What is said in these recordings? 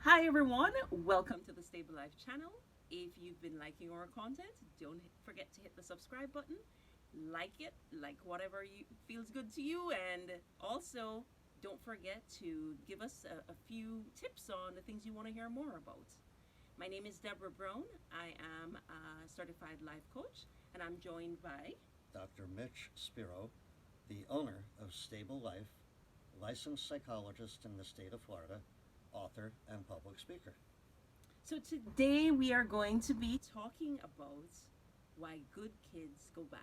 Hi everyone, welcome to the Stable Life channel. If you've been liking our content, don't forget to hit the subscribe button, like it, like whatever feels good to you, and also don't forget to give us a few tips on the things you want to hear more about. My name is Deborah Brown. I am a certified life coach, and I'm joined by Dr. Mitch Spiro, the owner of Stable Life, licensed psychologist in the state of Florida, author, and public speaker. So today we are going to be talking about why good kids go bad.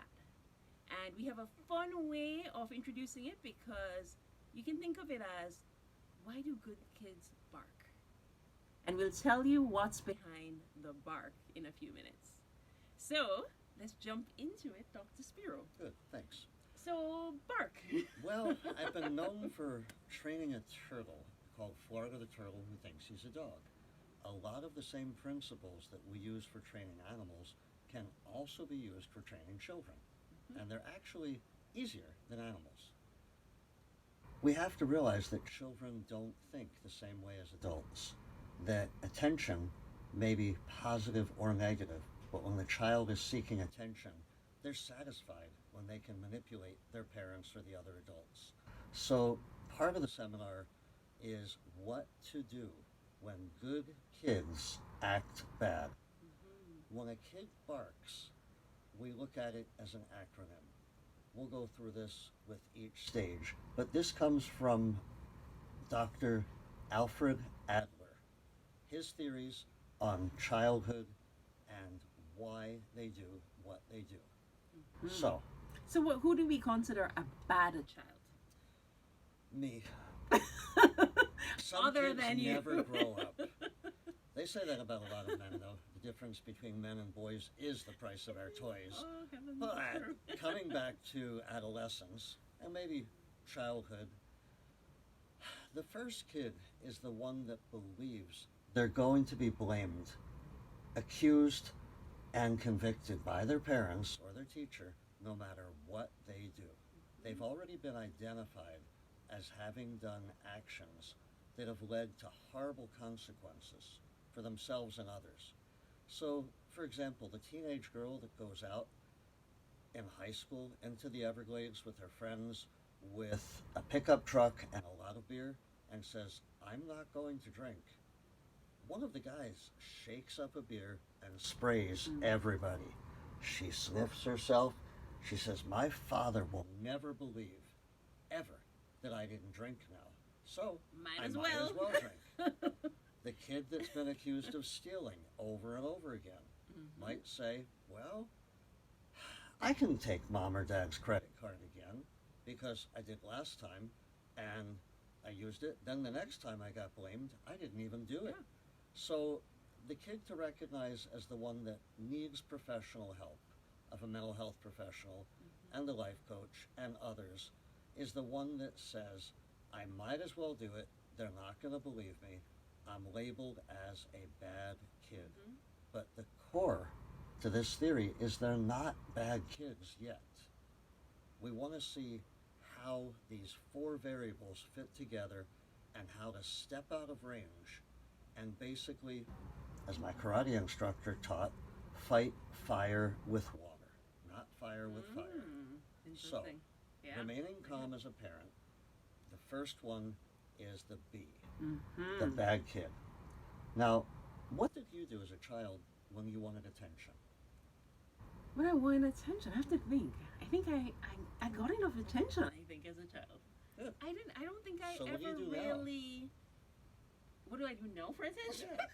And we have a fun way of introducing it because you can think of it as why do good kids bark? And we'll tell you what's behind the bark in a few minutes. So let's jump into it, Dr. Spiro. Good, thanks. So, bark. Well, I've been known for training a turtle called Florida the Turtle who thinks he's a dog. A lot of the same principles that we use for training animals can also be used for training children. And they're actually easier than animals. We have to realize that children don't think the same way as adults, that attention may be positive or negative, but when the child is seeking attention, they're satisfied when they can manipulate their parents or the other adults. So part of the seminar is what to do when good kids act bad. When a kid barks, we look at it as an acronym. We'll go through this with each stage, but this comes from Dr. Alfred Adler. His theories on childhood and why they do what they do. So, Who do we consider a bad child? me. Some Other kids than you. never grow up. They say that about a lot of men, though. The difference between men and boys is the price of our toys. Oh, heavens. But coming back to adolescence and maybe childhood, the first kid is the one that believes they're going to be blamed, accused, and convicted by their parents or their teacher no matter what they do. They've already been identified as having done actions that have led to horrible consequences for themselves and others. So, for example, the teenage girl that goes out in high school into the Everglades with her friends with a pickup truck and a lot of beer and says, "I'm not going to drink." One of the guys shakes up a beer and sprays everybody. She sniffs herself. She says, "My father will never believe, ever, that I didn't drink now. So Might I as might well." as well drink." The kid that's been accused of stealing over and over again might say, "Well, I can take mom or dad's credit card again because I did last time and I used it. Then the next time I got blamed, I didn't even do it." Yeah. So the kid to recognize as the one that needs professional help of a mental health professional and a life coach and others is the one that says, "I might as well do it. They're not going to believe me. I'm labeled as a bad kid." But the core to this theory is they're not bad kids yet. We want to see how these four variables fit together and how to step out of range and basically, as my karate instructor taught, fight fire with water, not fire with fire. So, Interesting. Yeah. remaining calm as a parent, the first one is the B, the bad kid. Now, what did you do as a child when you wanted attention? When I wanted attention, I have to think. I think I got enough attention, I think, as a child. Good. I don't think I So what do ever you do now? really. What do I do now for attention? Yeah.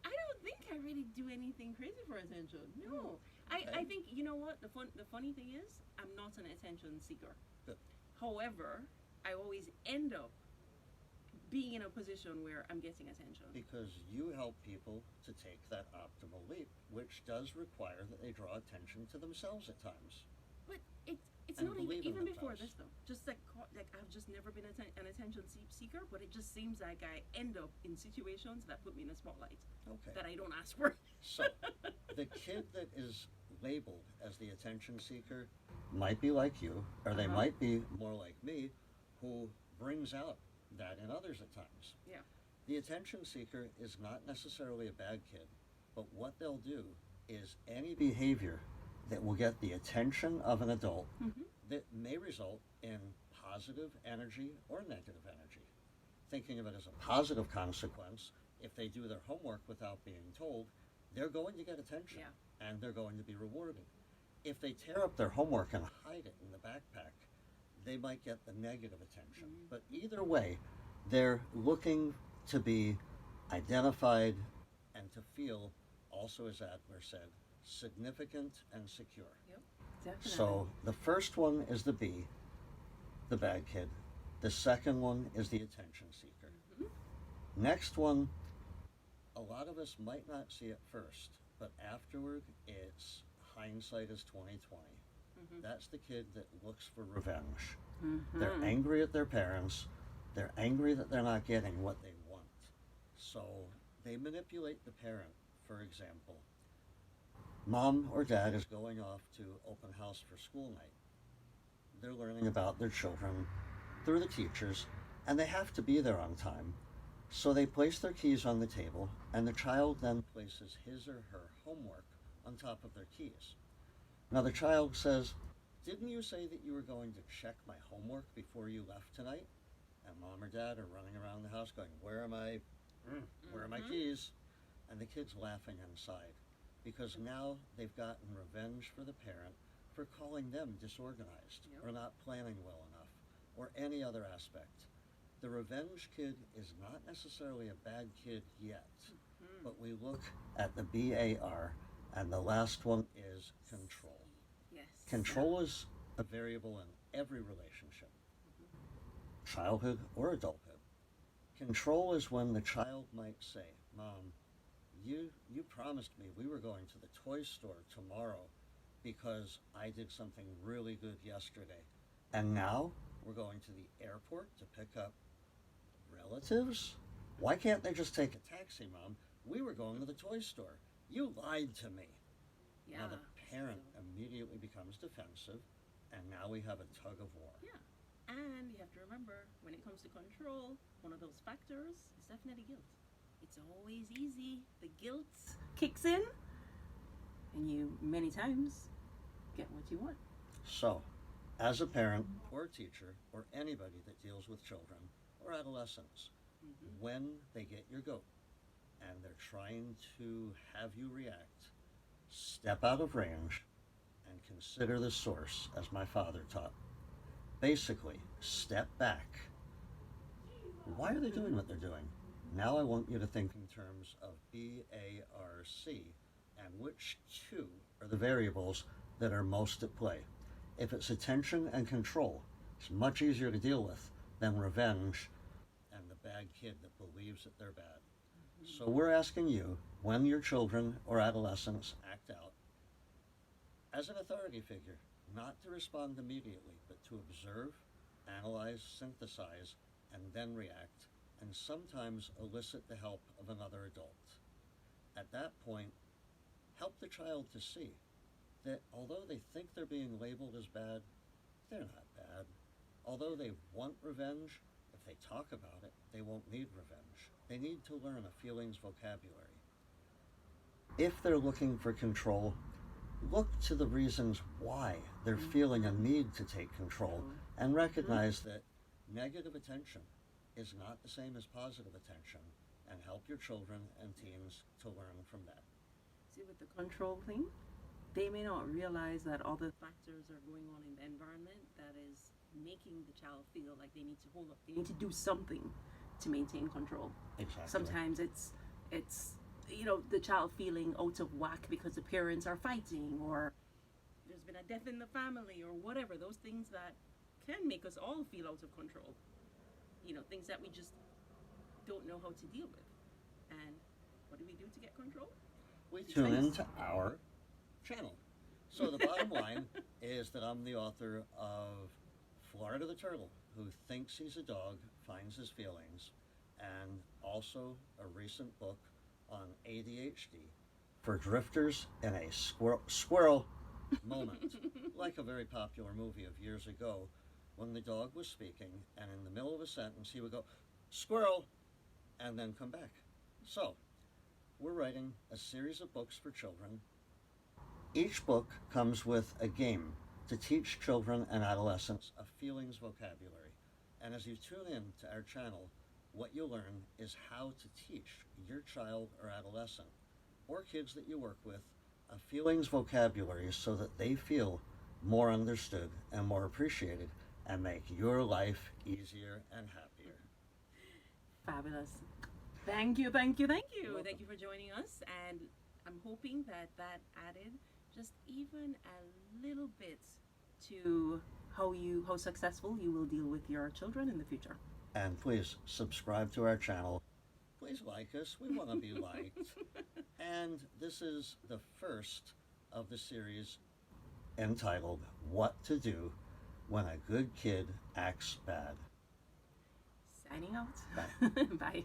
I don't think I really do anything crazy for attention. No. I think, you know what? The funny thing is, I'm not an attention seeker. Good. However, I always end up being in a position where I'm getting attention. Because you help people to take that optimal leap, which does require that they draw attention to themselves at times. But it's And not even believe in even before themselves. this though. Just like I've just never been an attention seeker, but it just seems like I end up in situations that put me in a spotlight Okay. that I don't ask for. So, the kid that is labeled as the attention seeker might be like you, or they might be more like me, who brings out that in others at times. Yeah. The attention seeker is not necessarily a bad kid, but what they'll do is any behavior that will get the attention of an adult Mm-hmm. that may result in positive energy or negative energy. Thinking of it as a positive consequence, if they do their homework without being told, they're going to get attention Yeah. and they're going to be rewarded. If they tear up their homework and hide it in the backpack, they might get the negative attention. Mhm. But either way, they're looking to be identified and to feel, also as Adler said, significant and secure. Definitely. So the first one is the B, the bad kid. The second one is the attention seeker. Mhm. Next one, a lot of us might not see it first, but afterward, it's hindsight is 2020. Mhm. That's the kid that looks for revenge. Mhm. They're angry at their parents. They're angry that they're not getting what they want. So they manipulate the parent. For example, mom or dad is going off to open house for school night. They're learning about their children through the teachers, and they have to be there on time. So they place their keys on the table, and the child then places his or her homework on top of their keys. Now the child says, "Didn't you say that you were going to check my homework before you left tonight?" And mom or dad are running around the house going, where are my Mhm. keys? And the kid's laughing inside because now they've gotten revenge for the parent for calling them disorganized Yep. or not planning well enough or any other aspect. The revenge kid is not necessarily a bad kid yet, Mhm. but we look at the BAR, and the last one is control. Yes. Control is a variable in every relationship, childhood or adulthood. Control is when the child might say, "Mom, you promised me we were going to the toy store tomorrow because I did something really good yesterday. And now we're going to the airport to pick up relatives? Why can't they just take a taxi, Mom? We were going to the toy store. You lied to me." Yeah. Now the parent So- immediately becomes defensive, and now we have a tug of war. Yeah. And you have to remember, when it comes to control, one of those factors is definitely guilt. It's always easy. The guilt kicks in, and you many times get what you want. So, as a parent or a teacher or anybody that deals with children or adolescents, Mhm. when they get your goat and they're trying to have you react, step out of range and consider the source, as my father taught. Basically, step back. Why are they doing what they're doing? Now I want you to think in terms of BARC and which two are the variables that are most at play. If it's attention and control, it's much easier to deal with than revenge and the bad kid that believes that they're bad. So we're asking you, when your children or adolescents act out, as an authority figure, not to respond immediately, but to observe, analyze, synthesize, and then react, and sometimes elicit the help of another adult. At that point, help the child to see that although they think they're being labeled as bad, they're not bad. Although they want revenge, if they talk about it, they won't need revenge. They need to learn a feelings vocabulary. If they're looking for control, look to the reasons why they're feeling a need to take control and recognize that negative attention is not the same as positive attention, and help your children and teens to learn from that. See, with the control thing, they may not realize that other factors are going on in the environment that is making the child feel like they need to hold up. They need to do something to maintain control. Exactly. Sometimes it's the child feeling out of whack because the parents are fighting, or there's been a death in the family, or whatever. Those things that can make us all feel out of control. Things that we just don't know how to deal with. And what do we do to get control? We tune Thanks. into our channel. So the bottom line is that I'm the author of Florida the Turtle, who thinks he's a dog, finds his feelings, and also a recent book on ADHD for drifters in a squirrel moment, like a very popular movie of years ago when the dog was speaking and in the middle of a sentence he would go, "Squirrel," and then come back. So, we're writing a series of books for children. Each book comes with a game to teach children and adolescents a feelings vocabulary. And as you tune in to our channel, what you'll learn is how to teach your child or adolescent, or kids that you work with, a feelings vocabulary so that they feel more understood and more appreciated and make your life easier and happier. Fabulous. Thank you, thank you, thank you. You're welcome. Thank you for joining us. And I'm hoping that that added just even a little bit to how successful you will deal with your children in the future. And please subscribe to our channel. Please like us. We want to be liked. And this is the first of the series entitled What to Do When a Good Kid Acts Bad. Signing out. Bye. Bye.